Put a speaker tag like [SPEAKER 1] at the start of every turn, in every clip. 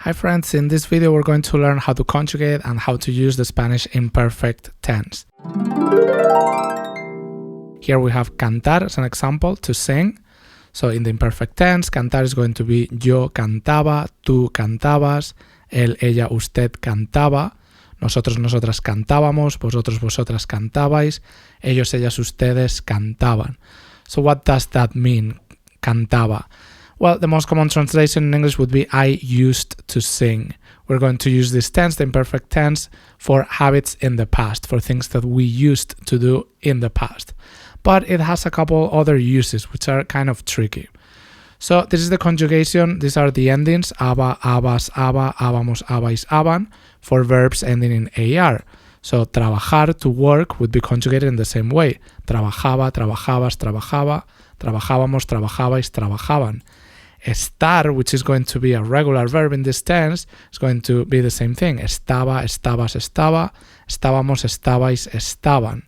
[SPEAKER 1] Hi friends, in this video we're going to learn how to conjugate and how to use the Spanish imperfect tense. Here we have cantar as an example, to sing. So in the imperfect tense, cantar is going to be yo cantaba, tú cantabas, él, ella, usted cantaba, nosotros, nosotras cantábamos, vosotros, vosotras cantabais, ellos, ellas, ustedes cantaban. So what does that mean, cantaba? Well, the most common translation in English would be I used to sing. We're going to use this tense, the imperfect tense, for habits in the past, for things that we used to do in the past. But it has a couple other uses which are kind of tricky. So this is the conjugation. These are the endings, aba, abas, aba, abamos, abais, aban, for verbs ending in AR. So trabajar, to work, would be conjugated in the same way. Trabajaba, trabajabas, trabajaba, trabajábamos, trabajabais, trabajaban. Estar, which is going to be a regular verb in this tense, is going to be the same thing. Estaba, estabas, estaba, estábamos, estabais, estaban.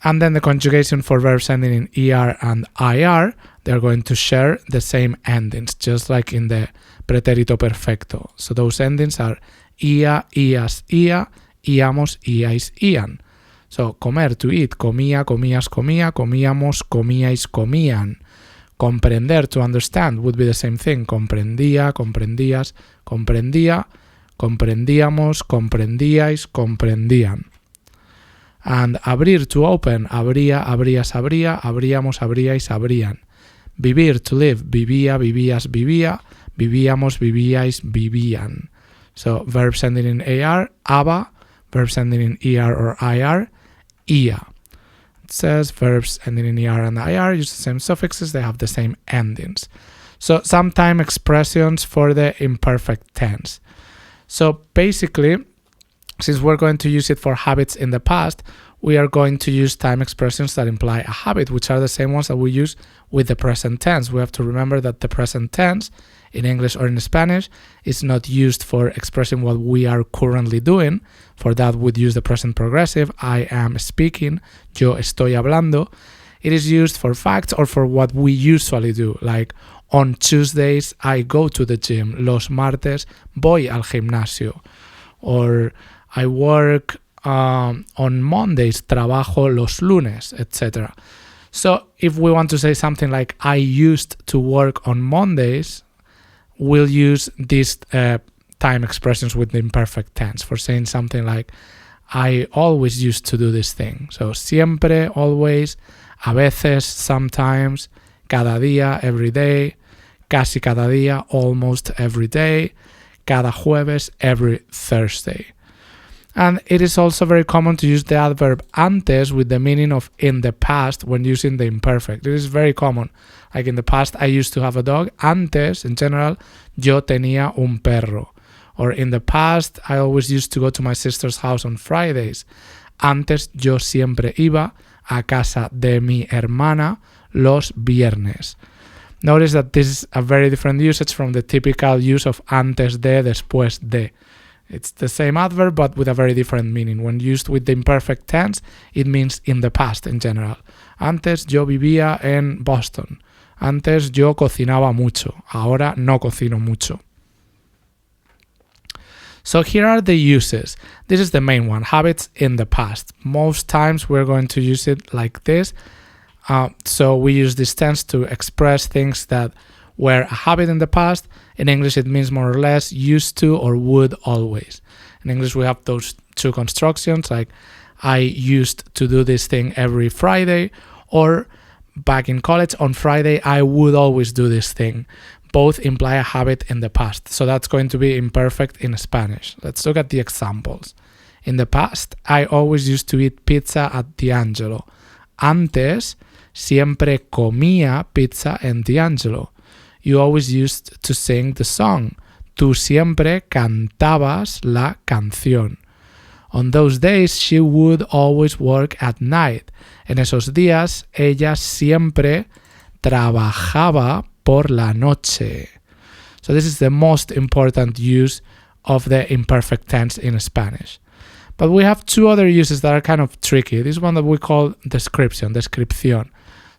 [SPEAKER 1] And then the conjugation for verbs ending in ER and IR, they're going to share the same endings, just like in the pretérito perfecto. So those endings are ia, ias, ia, íamos, íais, ían. So comer, to eat, comía, comías, comía, comíamos, comíais, comían. Comprender, to understand, would be the same thing. Comprendía, comprendías, comprendía, comprendíamos, comprendíais, comprendían. And abrir, to open, abría, abrías, abría, abríamos, abríais, abrían. Vivir, to live, vivía, vivías, vivía, vivíamos, vivíais, vivían. So verbs ending in AR, aba, verbs ending in ER or IR, ia. It says verbs ending in ER and IR use the same suffixes, they have the same endings. So some time expressions for the imperfect tense. So basically, since we're going to use it for habits in the past, we are going to use time expressions that imply a habit, which are the same ones that we use with the present tense. We have to remember that the present tense, in English or in Spanish, is not used for expressing what we are currently doing. For that, we'd use the present progressive, I am speaking, yo estoy hablando. It is used for facts or for what we usually do, like on Tuesdays, I go to the gym, los martes, voy al gimnasio, or I work on Mondays, trabajo los lunes, etc. So if we want to say something like I used to work on Mondays, we'll use these time expressions with the imperfect tense for saying something like I always used to do this thing. So siempre, always, a veces, sometimes, cada día, every day, casi cada día, almost every day, cada jueves, every Thursday. And it is also very common to use the adverb antes with the meaning of in the past when using the imperfect. It is very common. Like in the past, I used to have a dog. Antes, in general, yo tenía un perro. Or in the past, I always used to go to my sister's house on Fridays. Antes, yo siempre iba a casa de mi hermana los viernes. Notice that this is a very different usage from the typical use of antes de, después de. It's the same adverb, but with a very different meaning. When used with the imperfect tense, it means in the past in general. Antes yo vivía en Boston. Antes yo cocinaba mucho. Ahora no cocino mucho. So here are the uses. This is the main one, habits in the past. Most times we're going to use it like this. So we use this tense to express things that were a habit in the past. In English, it means more or less used to or would always. In English, we have those two constructions, like I used to do this thing every Friday, or back in college, on Friday, I would always do this thing. Both imply a habit in the past. So that's going to be imperfect in Spanish. Let's look at the examples. In the past, I always used to eat pizza at D'Angelo. Antes, siempre comía pizza en D'Angelo. You always used to sing the song. Tú siempre cantabas la canción. On those days, she would always work at night. En esos días, ella siempre trabajaba por la noche. So this is the most important use of the imperfect tense in Spanish. But we have two other uses that are kind of tricky. This one that we call descripción.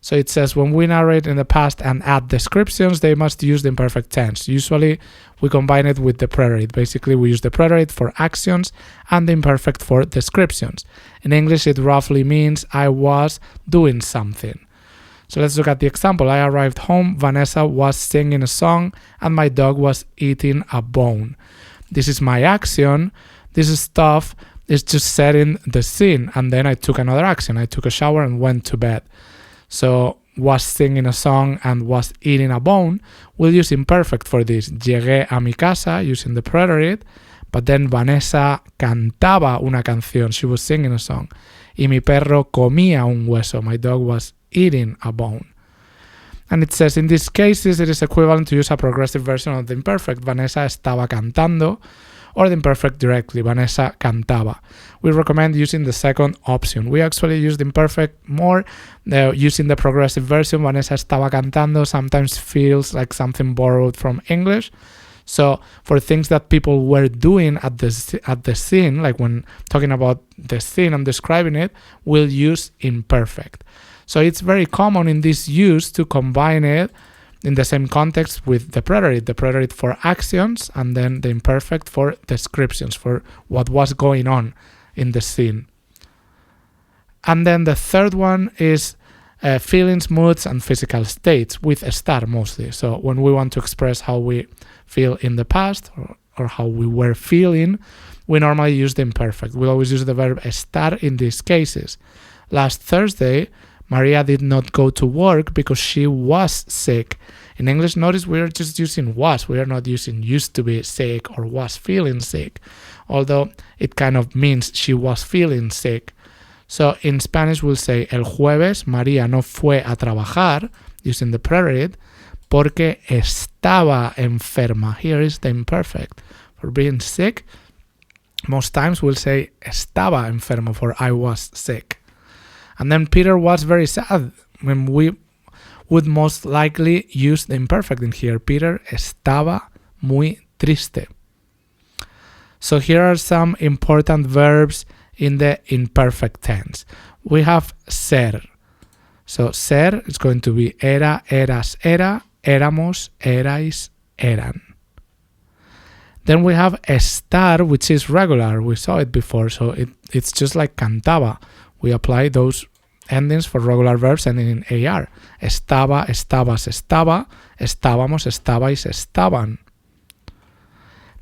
[SPEAKER 1] So it says when we narrate in the past and add descriptions, they must use the imperfect tense. Usually we combine it with the preterite. Basically, we use the preterite for actions and the imperfect for descriptions. In English, it roughly means I was doing something. So let's look at the example. I arrived home, Vanessa was singing a song, and my dog was eating a bone. This is my action. This stuff is just setting the scene, and then I took another action. I took a shower and went to bed. So was singing a song and was eating a bone. We'll use imperfect for this. Llegué a mi casa using the preterite, but then Vanessa cantaba una canción. She was singing a song. Y mi perro comía un hueso. My dog was eating a bone. And it says in these cases it is equivalent to use a progressive version of the imperfect. Vanessa estaba cantando, or the imperfect directly. Vanessa cantaba. We recommend using the second option. We actually use the imperfect more using the progressive version. Vanessa estaba cantando sometimes feels like something borrowed from English. So for things that people were doing at the scene, like when talking about the scene and describing it, we'll use imperfect. So it's very common in this use to combine it in the same context with the preterite for actions and then the imperfect for descriptions, for what was going on in the scene. And then the third one is feelings, moods, and physical states with estar mostly. So when we want to express how we feel in the past or how we were feeling, we normally use the imperfect. We always use the verb estar in these cases. Last Thursday, Maria did not go to work because she was sick. In English, notice we are just using was. We are not using used to be sick or was feeling sick, although it kind of means she was feeling sick. So in Spanish, we'll say, el jueves María no fue a trabajar, using the preterite, porque estaba enferma. Here is the imperfect. For being sick, most times we'll say estaba enfermo, for I was sick. And then Peter was very sad. When we would most likely use the imperfect in here. Peter estaba muy triste. So here are some important verbs in the imperfect tense. We have ser. So ser is going to be era, eras, era, éramos, erais, eran. Then we have estar, which is regular. We saw it before, so it's just like cantaba. We apply those endings for regular verbs ending in AR. Estaba, estabas, estaba, estábamos, estabais, estaban.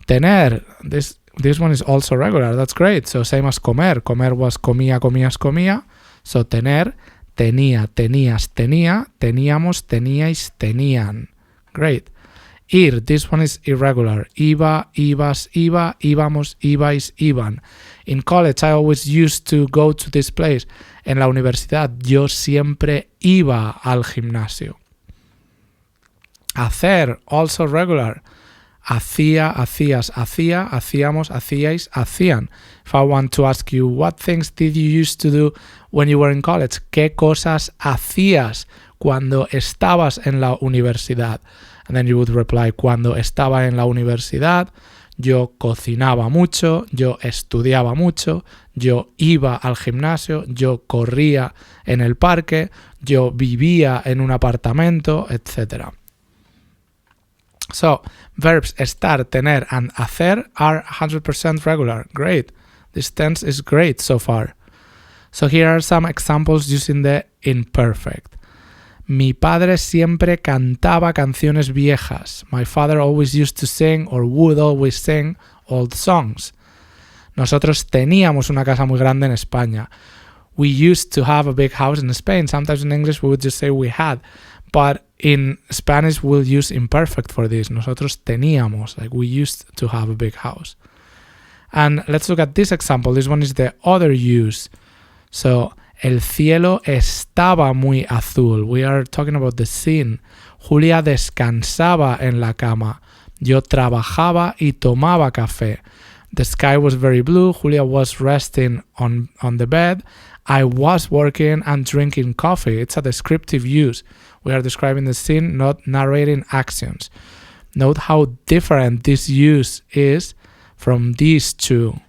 [SPEAKER 1] Tener, this one is also regular. That's great. So same as comer. Comer was comía, comías, comía. So tener, tenía, tenías, tenía, teníamos, teníais, tenían. Great. Ir, this one is irregular. Iba, ibas, iba, íbamos, ibais, iban. In college, I always used to go to this place. En la universidad, yo siempre iba al gimnasio. Hacer, also regular. Hacía, hacías, hacía, hacíamos, hacíais, hacían. If I want to ask you, what things did you used to do when you were in college? ¿Qué cosas hacías cuando estabas en la universidad? And then you would reply, cuando estaba en la universidad, yo cocinaba mucho, yo estudiaba mucho, yo iba al gimnasio, yo corría en el parque, yo vivía en un apartamento, etc. So, verbs estar, tener, and hacer are 100% regular. Great. This tense is great so far. So here are some examples using the imperfect. Mi padre siempre cantaba canciones viejas. My father always used to sing or would always sing old songs. Nosotros teníamos una casa muy grande en España. We used to have a big house in Spain. Sometimes in English we would just say we had. But in Spanish we'll use imperfect for this. Nosotros teníamos, like we used to have a big house. And let's look at this example. This one is the other use. So, el cielo estaba muy azul. We are talking about the scene. Julia descansaba en la cama. Yo trabajaba y tomaba café. The sky was very blue. Julia was resting on the bed. I was working and drinking coffee. It's a descriptive use. We are describing the scene, not narrating actions. Note how different this use is from these two.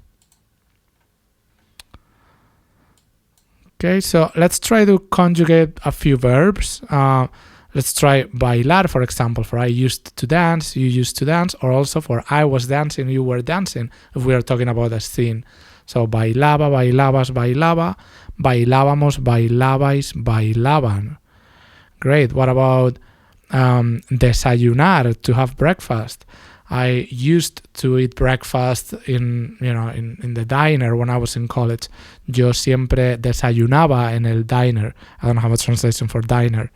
[SPEAKER 1] Okay, so let's try to conjugate a few verbs. Let's try bailar, for example, for I used to dance, you used to dance, or also for I was dancing, you were dancing, if we are talking about a scene. So bailaba, bailabas, bailaba, bailábamos, bailabais, bailaban. Great. What about desayunar, to have breakfast? I used to eat breakfast in the diner when I was in college. Yo siempre desayunaba en el diner. I don't have a translation for diner.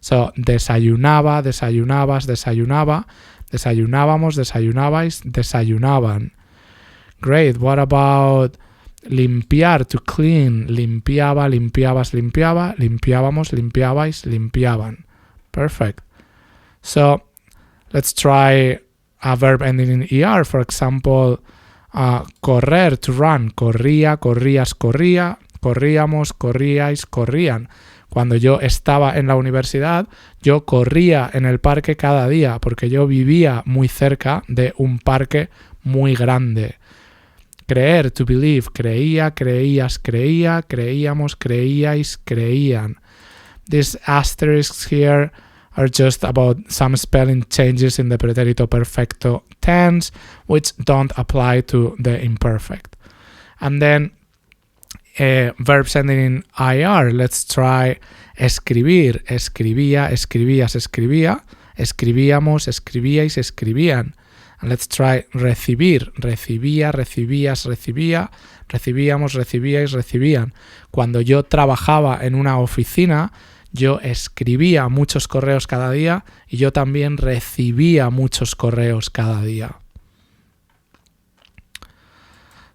[SPEAKER 1] So, desayunaba, desayunabas, desayunaba, desayunábamos, desayunabais, desayunaban. Great. What about limpiar, to clean? Limpiaba, limpiabas, limpiaba, limpiábamos, limpiabais, limpiaban. Perfect. So, let's try a verb ending in ER. For example, correr, to run. Corría, corrías, corría, corríamos, corríais, corrían. Cuando yo estaba en la universidad, yo corría en el parque cada día porque yo vivía muy cerca de un parque muy grande. Creer, to believe. Creía, creías, creía, creíamos, creíais, creían. These asterisks here are just about some spelling changes in the pretérito perfecto tense, which don't apply to the imperfect. And then verbs ending in IR. Let's try escribir. Escribía, escribías, escribía. Escribíamos, escribíais, escribían. And let's try recibir. Recibía, recibías, recibía. Recibíamos, recibíais, recibían. Cuando yo trabajaba en una oficina, yo escribía muchos correos cada día y yo también recibía muchos correos cada día.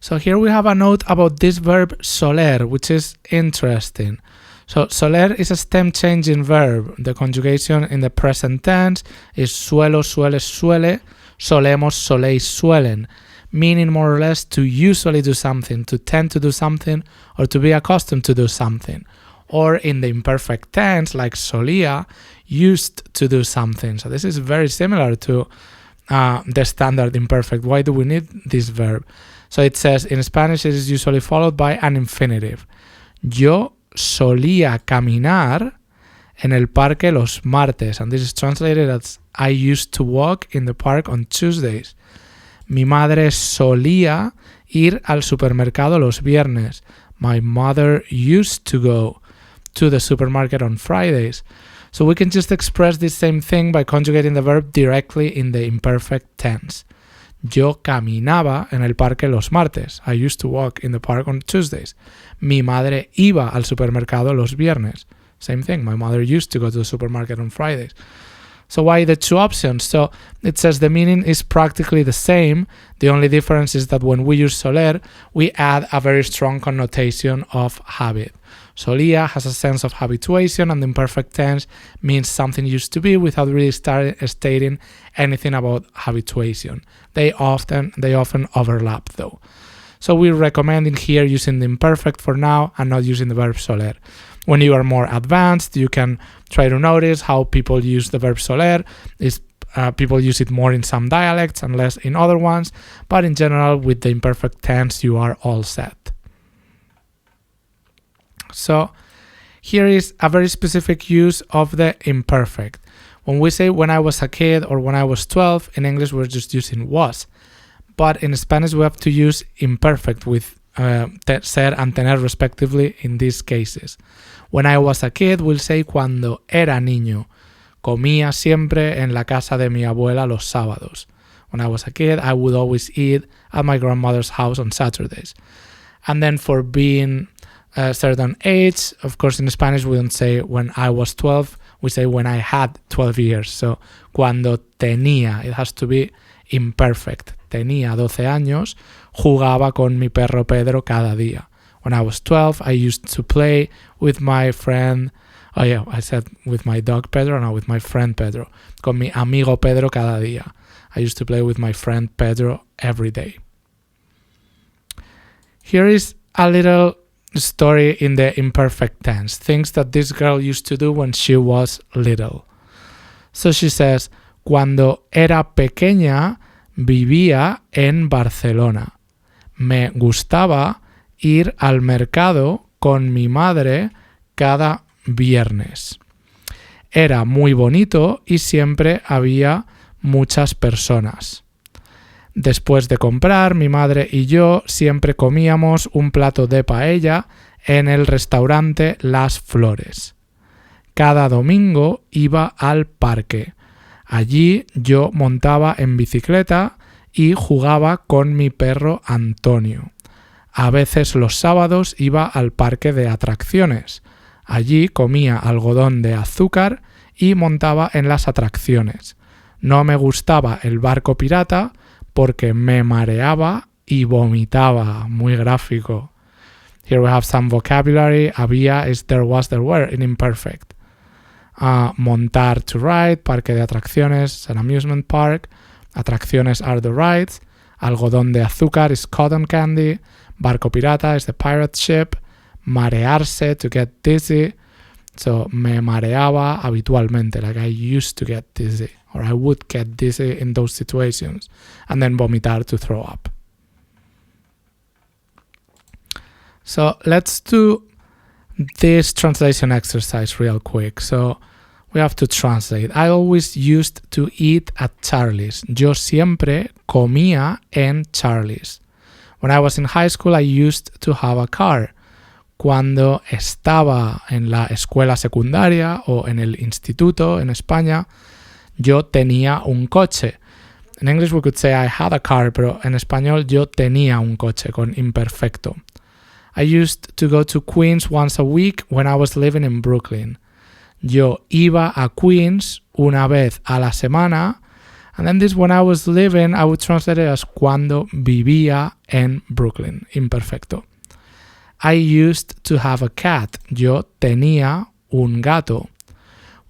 [SPEAKER 1] So here we have a note about this verb soler, which is interesting. So soler is a stem changing verb. The conjugation in the present tense is suelo, sueles, suele, solemos, soléis, suelen, meaning more or less to usually do something, to tend to do something, or to be accustomed to do something. Or in the imperfect tense, like solía, used to do something. So this is very similar to the standard imperfect. Why do we need this verb? So it says, in Spanish, it is usually followed by an infinitive. Yo solía caminar en el parque los martes. And this is translated as, I used to walk in the park on Tuesdays. Mi madre solía ir al supermercado los viernes. My mother used to go to the supermarket on Fridays. So we can just express this same thing by conjugating the verb directly in the imperfect tense. Yo caminaba en el parque los martes. I used to walk in the park on Tuesdays. Mi madre iba al supermercado los viernes. Same thing. My mother used to go to the supermarket on Fridays. So why the two options? So it says the meaning is practically the same. The only difference is that when we use soler, we add a very strong connotation of habit. Solía has a sense of habituation, and the imperfect tense means something used to be without really stating anything about habituation. They often overlap though. So we recommend in here using the imperfect for now and not using the verb soler. When you are more advanced, you can try to notice how people use the verb soler. People use it more in some dialects and less in other ones, but in general, with the imperfect tense, you are all set. So here is a very specific use of the imperfect. When we say when I was a kid or when I was 12, in English we're just using was. But in Spanish we have to use imperfect with ser and tener respectively in these cases. When I was a kid, we'll say cuando era niño. Comía siempre en la casa de mi abuela los sábados. When I was a kid, I would always eat at my grandmother's house on Saturdays. And then for being a certain age, of course in Spanish we don't say when I was 12, we say when I had 12 years. So cuando tenía, it has to be imperfect. Tenía 12 años, jugaba con mi perro Pedro cada día. When I was 12, I used to play with my friend, I said with my dog Pedro, no, with my friend Pedro. Con mi amigo Pedro cada día. I used to play with my friend Pedro every day. Here is a little story in the imperfect tense, things that this girl used to do when she was little. So she says, cuando era pequeña vivía en Barcelona. Me gustaba ir al mercado con mi madre cada viernes. Era muy bonito y siempre había muchas personas. Después de comprar, mi madre y yo siempre comíamos un plato de paella en el restaurante Las Flores. Cada domingo iba al parque. Allí yo montaba en bicicleta y jugaba con mi perro Antonio. A veces los sábados iba al parque de atracciones. Allí comía algodón de azúcar y montaba en las atracciones. No me gustaba el barco pirata porque me mareaba y vomitaba. Muy gráfico. Here we have some vocabulary. Había is there was, there were in imperfect. Montar, to ride. Parque de atracciones, an amusement park. Atracciones are the rides. Algodón de azúcar is cotton candy. Barco pirata is the pirate ship. Marearse, to get dizzy. So, me mareaba habitualmente, like I used to get dizzy, or I would get dizzy in those situations. And then vomitar, to throw up. So, let's do this translation exercise real quick. So, we have to translate. I always used to eat at Charlie's. Yo siempre comía en Charlie's. When I was in high school, I used to have a car. Cuando estaba en la escuela secundaria o en el instituto en España, yo tenía un coche. In English we could say I had a car, pero en español yo tenía un coche con imperfecto. I used to go to Queens once a week when I was living in Brooklyn. Yo iba a Queens una vez a la semana, and then this when I was living, I would translate it as cuando vivía en Brooklyn, imperfecto. I used to have a cat. Yo tenía un gato.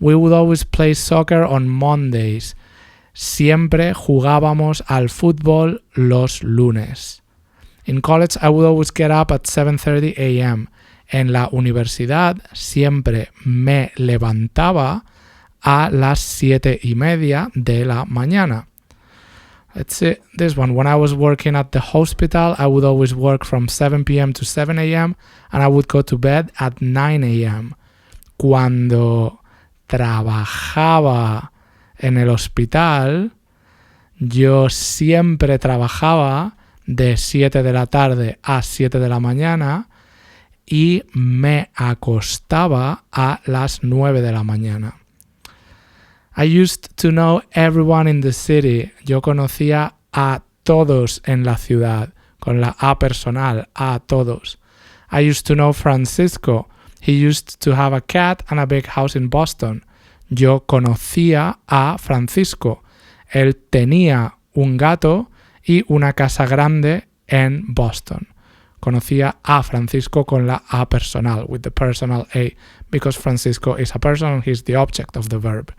[SPEAKER 1] We would always play soccer on Mondays. Siempre jugábamos al fútbol los lunes. In college, I would always get up at 7:30 a.m. En la universidad siempre me levantaba a las 7:30 de la mañana. Let's see this one. When I was working at the hospital, I would always work from 7 p.m. to 7 a.m. and I would go to bed at 9 a.m. Cuando trabajaba en el hospital, yo siempre trabajaba de 7 de la tarde a 7 de la mañana y me acostaba a las 9 de la mañana. I used to know everyone in the city. Yo conocía a todos en la ciudad, con la A personal, a todos. I used to know Francisco. He used to have a cat and a big house in Boston. Yo conocía a Francisco. Él tenía un gato y una casa grande en Boston. Conocía a Francisco con la A personal, with the personal A, because Francisco is a person and he's the object of the verb.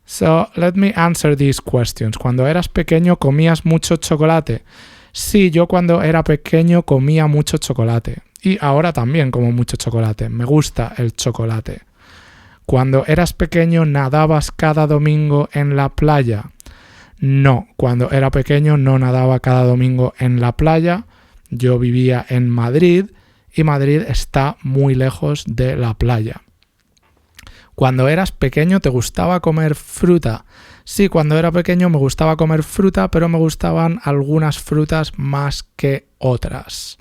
[SPEAKER 1] So, let me answer these questions. Cuando eras pequeño, ¿comías mucho chocolate? Sí, yo cuando era pequeño comía mucho chocolate. Y ahora también como mucho chocolate. Me gusta el chocolate. Cuando eras pequeño, ¿nadabas cada domingo en la playa? No, cuando era pequeño no nadaba cada domingo en la playa. Yo vivía en Madrid y Madrid está muy lejos de la playa. Cuando eras pequeño, ¿te gustaba comer fruta? Sí, cuando era pequeño me gustaba comer fruta, pero me gustaban algunas frutas más que otras.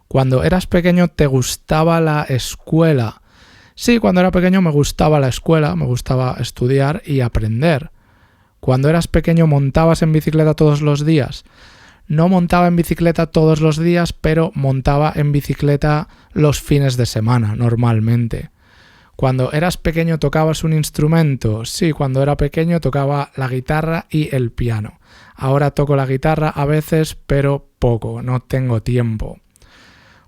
[SPEAKER 1] Cuando eras pequeño, ¿te gustaba la escuela? Sí, cuando era pequeño me gustaba la escuela, me gustaba estudiar y aprender. Cuando eras pequeño, ¿montabas en bicicleta todos los días? No montaba en bicicleta todos los días, pero montaba en bicicleta los fines de semana, normalmente. Cuando eras pequeño, ¿tocabas un instrumento? Sí, cuando era pequeño tocaba la guitarra y el piano. Ahora toco la guitarra a veces, pero poco, no tengo tiempo.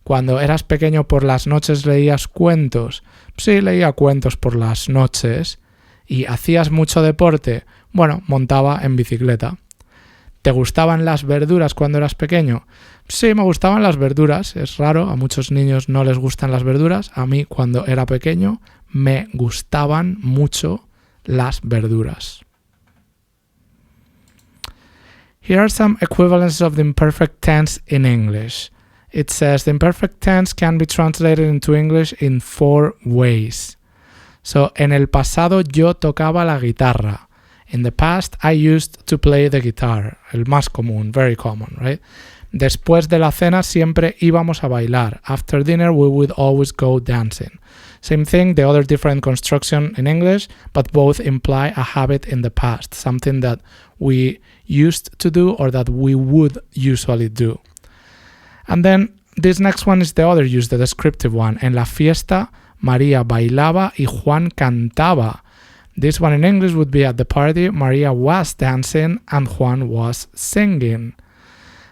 [SPEAKER 1] Cuando eras pequeño, ¿por las noches leías cuentos? Sí, leía cuentos por las noches. ¿Y hacías mucho deporte? Bueno, montaba en bicicleta. ¿Te gustaban las verduras cuando eras pequeño? Sí, me gustaban las verduras. Es raro, a muchos niños no les gustan las verduras. A mí, cuando era pequeño, me gustaban mucho las verduras. Here are some equivalences of the imperfect tense in English. It says the imperfect tense can be translated into English in 4 ways. So, en el pasado yo tocaba la guitarra. In the past, I used to play the guitar. El más común, very common, right? Después de la cena siempre íbamos a bailar. After dinner, we would always go dancing. Same thing, the other different construction in English, but both imply a habit in the past, something that we used to do or that we would usually do. And then this next one is the other use, the descriptive one. En la fiesta, María bailaba y Juan cantaba. This one in English would be at the party, Maria was dancing and Juan was singing.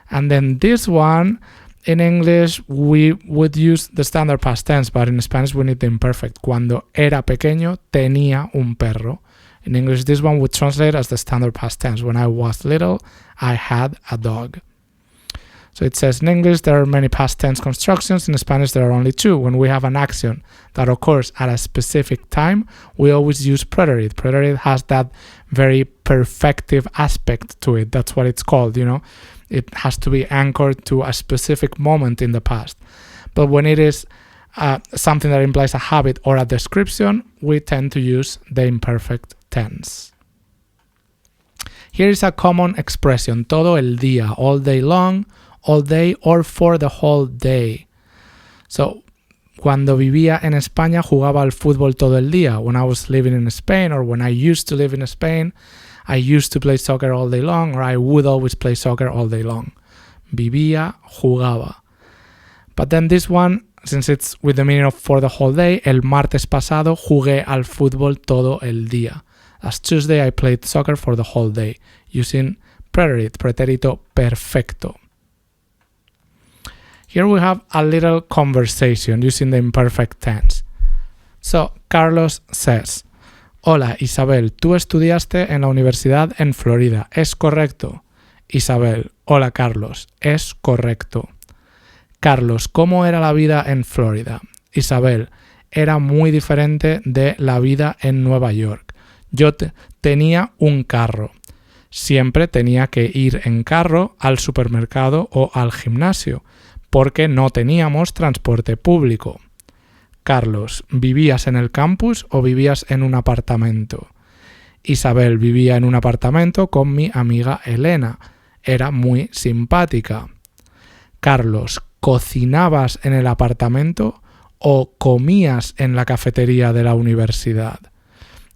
[SPEAKER 1] And then this one, in English, we would use the standard past tense, but in Spanish we need the imperfect. Cuando era pequeño, tenía un perro. In English, this one would translate as the standard past tense. When I was little, I had a dog. So it says in English, there are many past tense constructions. In Spanish, there are only 2. When we have an action that occurs at a specific time, we always use preterite. Preterite has that very perfective aspect to it. That's what it's called, you know. It has to be anchored to a specific moment in the past. But when it is something that implies a habit or a description, we tend to use the imperfect tense. Here is a common expression, todo el día, all day long, all day or for the whole day. So, cuando vivía en España jugaba al fútbol todo el día. When I was living in Spain or when I used to live in Spain, I used to play soccer all day long, or I would always play soccer all day long. Vivía, jugaba. But then this one, since it's with the meaning of for the whole day, el martes pasado jugué al fútbol todo el día. Last Tuesday I played soccer for the whole day, using preterite, pretérito perfecto. Here we have a little conversation using the imperfect tense. So, Carlos says, Hola, Isabel, tú estudiaste en la universidad en Florida, ¿es correcto? Isabel, hola Carlos, es correcto. Carlos, ¿cómo era la vida en Florida? Isabel, era muy diferente de la vida en Nueva York. Yo tenía un carro. Siempre tenía que ir en carro al supermercado o al gimnasio, porque no teníamos transporte público. Carlos, ¿vivías en el campus o vivías en un apartamento? Isabel vivía en un apartamento con mi amiga Elena. Era muy simpática. Carlos, ¿cocinabas en el apartamento o comías en la cafetería de la universidad?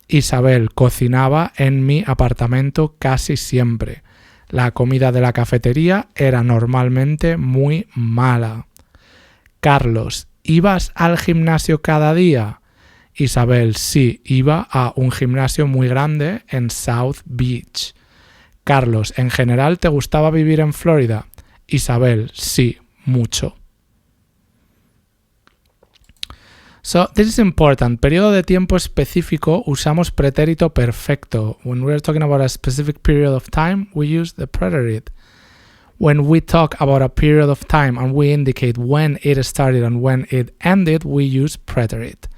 [SPEAKER 1] Isabel cocinaba en mi apartamento casi siempre. La comida de la cafetería era normalmente muy mala. Carlos, ¿ibas al gimnasio cada día? Isabel, sí, iba a un gimnasio muy grande en South Beach. Carlos, ¿en general te gustaba vivir en Florida? Isabel, sí, mucho. So, this is important. Periodo de tiempo específico usamos pretérito perfecto. When we're talking about a specific period of time, we use the preterite. When we talk about a period of time and we indicate when it started and when it ended, we use preterite.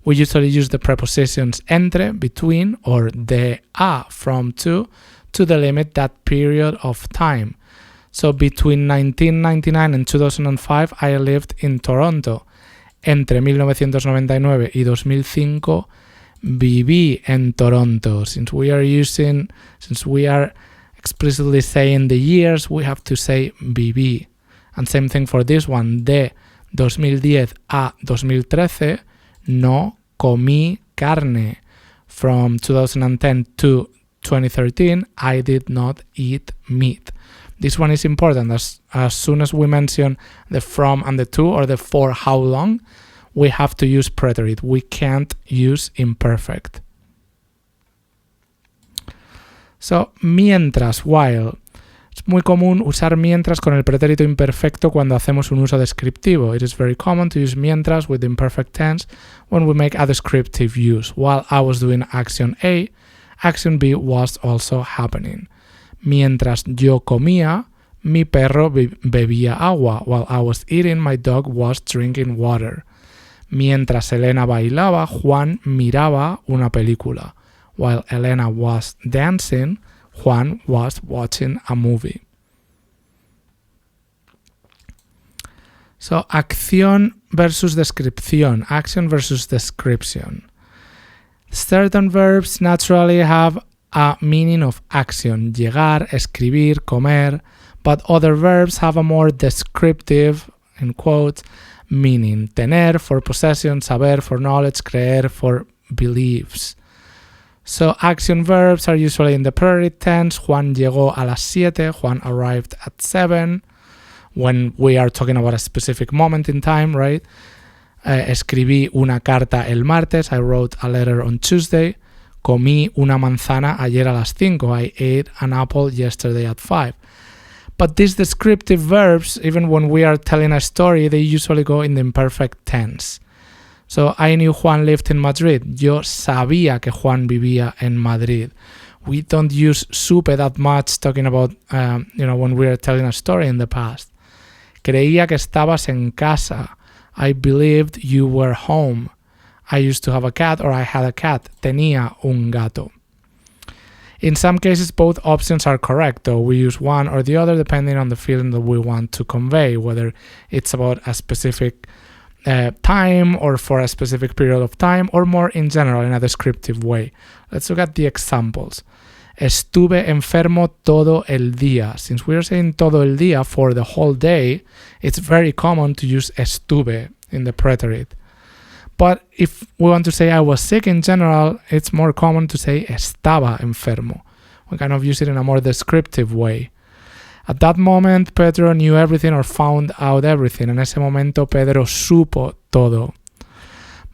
[SPEAKER 1] We usually use the prepositions entre, between, or de, a, from, to delimit that period of time. So between 1999 and 2005, I lived in Toronto. Entre 1999 y 2005, viví en Toronto. Since we are explicitly saying the years, we have to say viví. And same thing for this one, de 2010 a 2013, no comí carne. From 2010 to 2013, I did not eat meat. This one is important. As soon as we mention the from and the to or the for how long, we have to use preterite. We can't use imperfect. So, mientras, while. Es muy común usar mientras con el pretérito imperfecto cuando hacemos un uso descriptivo. It is very common to use mientras with the imperfect tense when we make a descriptive use. While I was doing action A, action B was also happening. Mientras yo comía, mi perro bebía agua. While I was eating, my dog was drinking water. Mientras Elena bailaba, Juan miraba una película. While Elena was dancing, Juan was watching a movie. So, acción versus descripción, action versus description. Certain verbs naturally have a meaning of action, llegar, escribir, comer, but other verbs have a more descriptive, in quotes, meaning. Tener for possession, saber for knowledge, creer for beliefs. So action verbs are usually in the preterite tense. Juan llegó a las 7, Juan arrived at 7. When we are talking about a specific moment in time, right? Escribí una carta el martes, I wrote a letter on Tuesday. Comí una manzana ayer a las 5, I ate an apple yesterday at 5. But these descriptive verbs, even when we are telling a story, they usually go in the imperfect tense. So, I knew Juan lived in Madrid. Yo sabía que Juan vivía en Madrid. We don't use supe that much talking about, when we are telling a story in the past. Creía que estabas en casa. I believed you were home. I used to have a cat, or I had a cat. Tenía un gato. In some cases, both options are correct, though we use one or the other depending on the feeling that we want to convey, whether it's about a specific time or for a specific period of time, or more in general in a descriptive way. Let's look at the examples. Estuve enfermo todo el día. Since we are saying todo el día for the whole day, it's very common to use estuve in the preterite. But if we want to say I was sick in general, it's more common to say estaba enfermo. We kind of use it in a more descriptive way. At that moment, Pedro knew everything or found out everything. En ese momento, Pedro supo todo.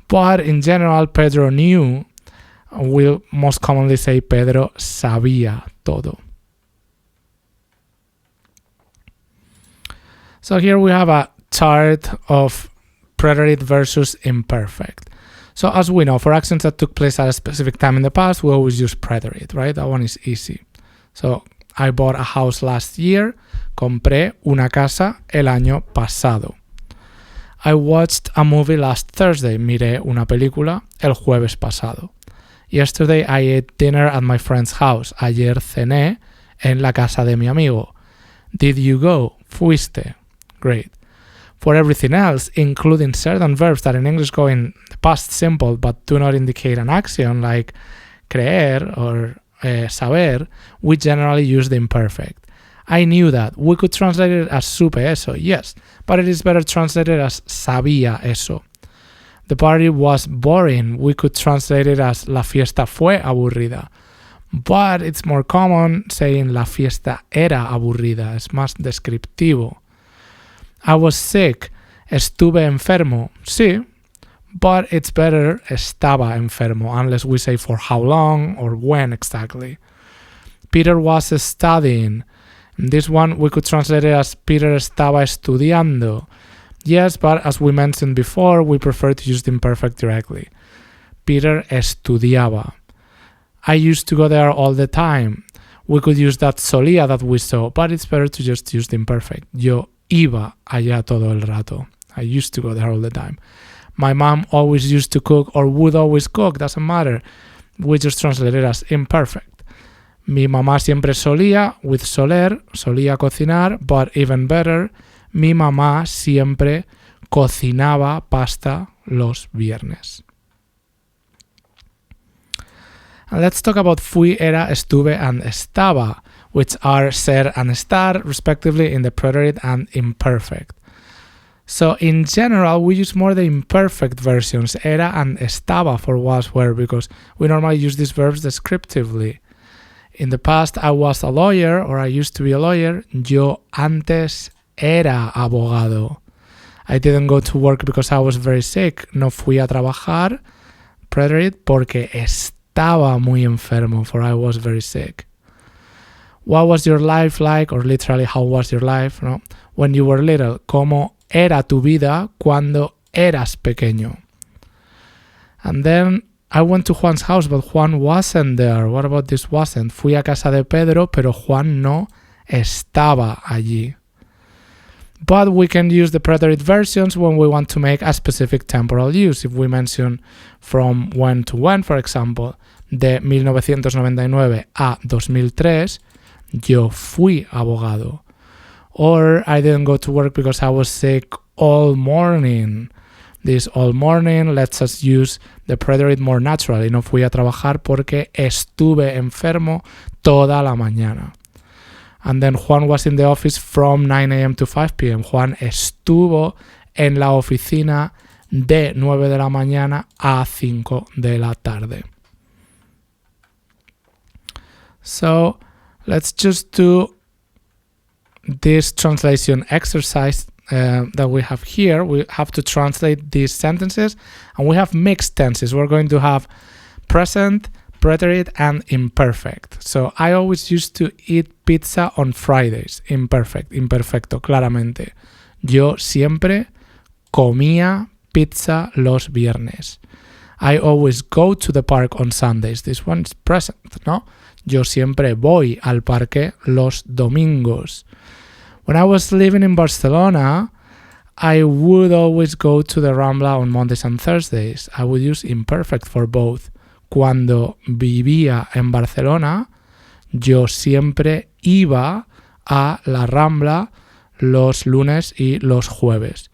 [SPEAKER 1] But in general, Pedro knew. We'll most commonly say Pedro sabía todo. So here we have a chart of preterite versus imperfect. So as we know, for actions that took place at a specific time in the past, we always use preterite, right? That one is easy. So I bought a house last year. Compré una casa el año pasado. I watched a movie last Thursday. Miré una película el jueves pasado. Yesterday I ate dinner at my friend's house. Ayer cené en la casa de mi amigo. Did you go? Fuiste. Great. For everything else, including certain verbs that in English go in the past simple but do not indicate an action, like creer or saber, we generally use the imperfect. I knew that. We could translate it as supe eso, yes, but it is better translated as sabía eso. The party was boring. We could translate it as la fiesta fue aburrida. But it's more common saying la fiesta era aburrida. Es más descriptivo. I was sick. Estuve enfermo. Sí, but it's better estaba enfermo, unless we say for how long or when exactly. Peter was studying. In this one, we could translate it as Peter estaba estudiando. Yes, but as we mentioned before, we prefer to use the imperfect directly. Peter estudiaba. I used to go there all the time. We could use that solía that we saw, but it's better to just use the imperfect. Yo iba allá todo el rato. I used to go there all the time. My mom always used to cook or would always cook, doesn't matter. We just translate it as imperfect. Mi mamá siempre solía, with soler, solía cocinar, but even better, mi mamá siempre cocinaba pasta los viernes. And let's talk about fui, era, estuve, and estaba, which are ser and estar, respectively, in the preterite and imperfect. So in general, we use more the imperfect versions, era and estaba, for was, were, because we normally use these verbs descriptively. In the past, I was a lawyer, or I used to be a lawyer. Yo antes era abogado. I didn't go to work because I was very sick. No fui a trabajar, preterite, porque estaba muy enfermo, for I was very sick. What was your life like? Or literally, how was your life? No? When you were little. ¿Cómo era tu vida cuando eras pequeño? And then I went to Juan's house, but Juan wasn't there. What about this wasn't? Fui a casa de Pedro, pero Juan no estaba allí. But we can use the preterite versions when we want to make a specific temporal use. If we mention from when to when, for example, de 1999 a 2003, yo fui abogado. Or I didn't go to work because I was sick all morning. This all morning lets us use the preterite more naturally. No fui a trabajar porque estuve enfermo toda la mañana. And then Juan was in the office from 9 a.m. to 5 p.m. Juan estuvo en la oficina de 9 de la mañana a 5 de la tarde. So let's just do this translation exercise that we have here. We have to translate these sentences, and we have mixed tenses. We're going to have present, preterite, and imperfect. So I always used to eat pizza on Fridays. Imperfecto, claramente. Yo siempre comía pizza los viernes. I always go to the park on Sundays. This one is present, ¿no? Yo siempre voy al parque los domingos. When I was living in Barcelona, I would always go to the Rambla on Mondays and Thursdays. I would use imperfect for both. Cuando vivía en Barcelona, yo siempre iba a la Rambla los lunes y los jueves.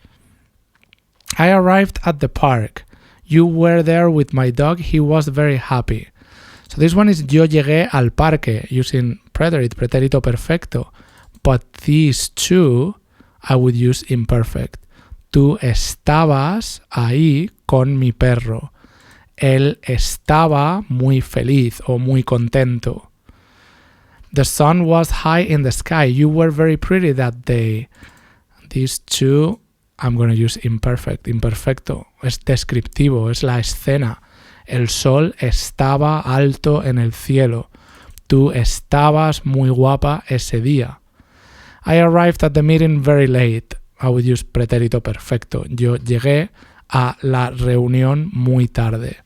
[SPEAKER 1] I arrived at the park. You were there with my dog. He was very happy. So this one is yo llegué al parque using preterite, pretérito perfecto. But these two, I would use imperfect. Tú estabas ahí con mi perro. Él estaba muy feliz o muy contento. The sun was high in the sky. You were very pretty that day. These two, I'm going to use imperfect. Imperfecto. Es descriptivo, es la escena. El sol estaba alto en el cielo. Tú estabas muy guapa ese día. I arrived at the meeting very late. I would use pretérito perfecto. Yo llegué a la reunión muy tarde.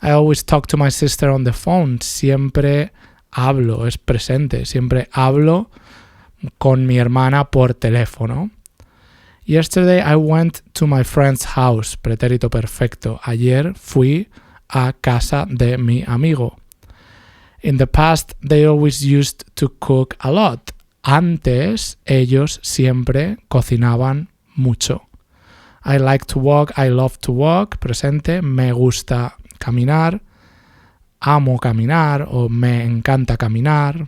[SPEAKER 1] I always talk to my sister on the phone. Siempre hablo, es presente. Siempre hablo con mi hermana por teléfono. Yesterday I went to my friend's house. Pretérito perfecto. Ayer fui a casa de mi amigo. In the past, they always used to cook a lot. Antes, ellos siempre cocinaban mucho. I like to walk, I love to walk. Presente, me gusta caminar, amo caminar o me encanta caminar.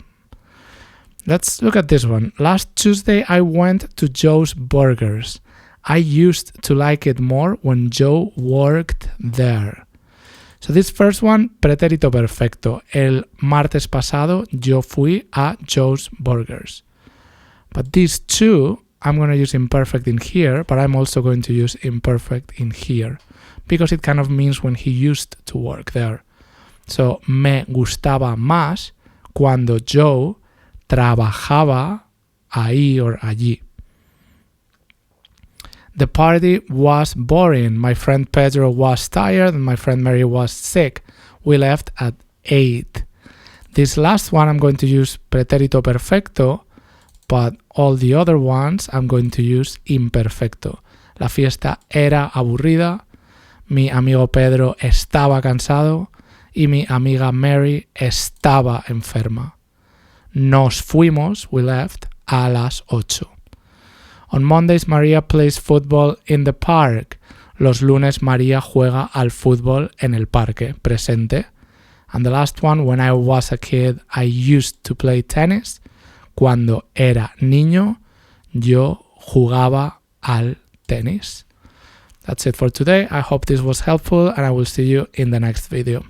[SPEAKER 1] Let's look at this one. Last Tuesday, I went to Joe's Burgers. I used to like it more when Joe worked there. So this first one, pretérito perfecto. El martes pasado yo fui a Joe's Burgers. But these two, I'm going to use imperfect in here, but I'm also going to use imperfect in here because it kind of means when he used to work there. So, me gustaba más cuando Joe trabajaba ahí or allí. The party was boring. My friend Pedro was tired and my friend Mary was sick. We left at 8. This last one I'm going to use pretérito perfecto, but all the other ones I'm going to use imperfecto. La fiesta era aburrida, mi amigo Pedro estaba cansado y mi amiga Mary estaba enferma. Nos fuimos, we left, a las 8. On Mondays, Maria plays football in the park. Los lunes, María juega al fútbol en el parque. Presente. And the last one, when I was a kid, I used to play tennis. Cuando era niño, yo jugaba al tenis. That's it for today. I hope this was helpful and I will see you in the next video.